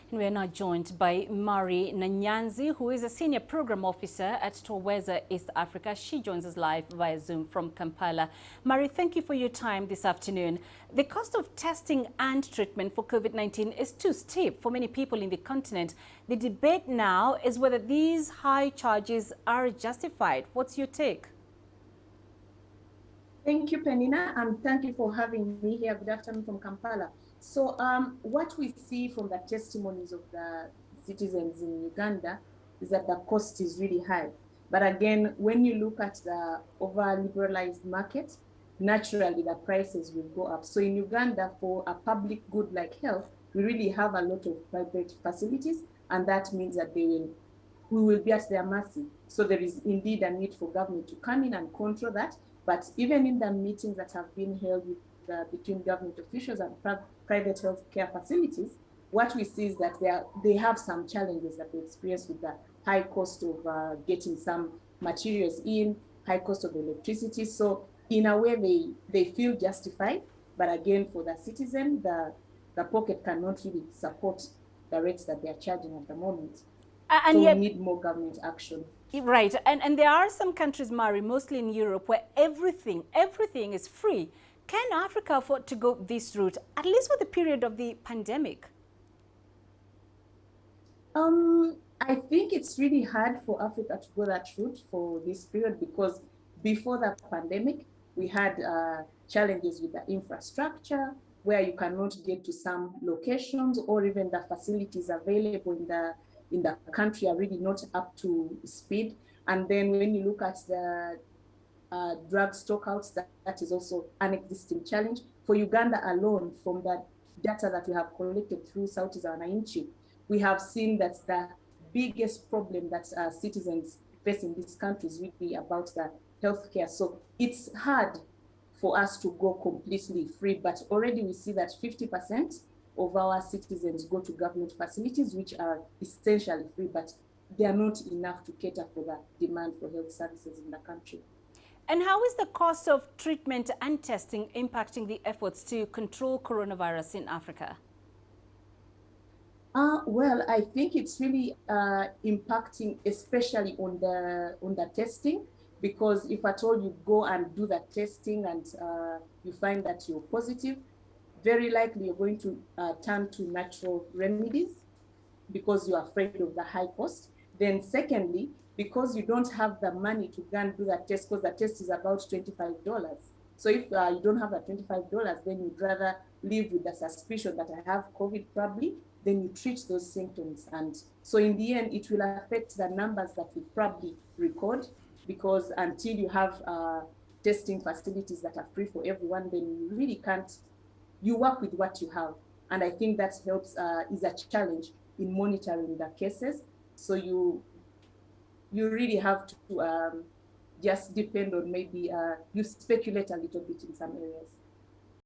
And we are now joined by Mari Nanyanzi, who is a Senior Program Officer at Twaweza East Africa. She joins us live via Zoom from Kampala. Mari, thank you for your time this afternoon. The cost of testing and treatment for COVID-19 is too steep for many people in the continent. The debate now is whether these high charges are justified. What's your take? Thank you, Penina, and thank you for having me here. Good afternoon from Kampala. So what we see from the testimonies of the citizens in Uganda is that the cost is really high. But again, when you look at the over-liberalized market, naturally the prices will go up. So in Uganda, for a public good like health, we really have a lot of private facilities, and that means that we will be at their mercy. So there is indeed a need for government to come in and control that. But even in the meetings that have been held with, between government officials and private health care facilities, what we see is that they have some challenges that they experience with the high cost of getting some materials in, high cost of electricity. So in a way, they feel justified. But again, for the citizen, the pocket cannot really support the rates that they are charging at the moment. And so yet, we need more government action. Right, and there are some countries, Mari, mostly in Europe, where everything is free. Can Africa afford to go this route, at least for the period of the pandemic? I think it's really hard for Africa to go that route for this period, because before the pandemic, we had challenges with the infrastructure, where you cannot get to some locations, or even the facilities available in the country are really not up to speed. And then when you look at the drug stockouts, that is also an existing challenge. For Uganda alone, from the data that we have collected through Sauti za Wananchi, we have seen that the biggest problem that citizens face in this country is really about the healthcare. So it's hard for us to go completely free, but already we see that 50% of our citizens go to government facilities, which are essentially free, but they are not enough to cater for the demand for health services in the country. And how is the cost of treatment and testing impacting the efforts to control coronavirus in Africa? Well, I think it's really impacting, especially on the testing, because if at all you go and do the testing and you find that you're positive, very likely you're going to turn to natural remedies because you're afraid of the high cost. Then secondly, because you don't have the money to go and do that test, because the test is about $25. So if you don't have that $25, then you'd rather live with the suspicion that I have COVID probably, then you treat those symptoms. And so in the end, it will affect the numbers that we probably record, because until you have testing facilities that are free for everyone, then you really can't, you work with what you have. And I think that helps, is a challenge in monitoring the cases. So you really have to just depend on maybe, you speculate a little bit in some areas.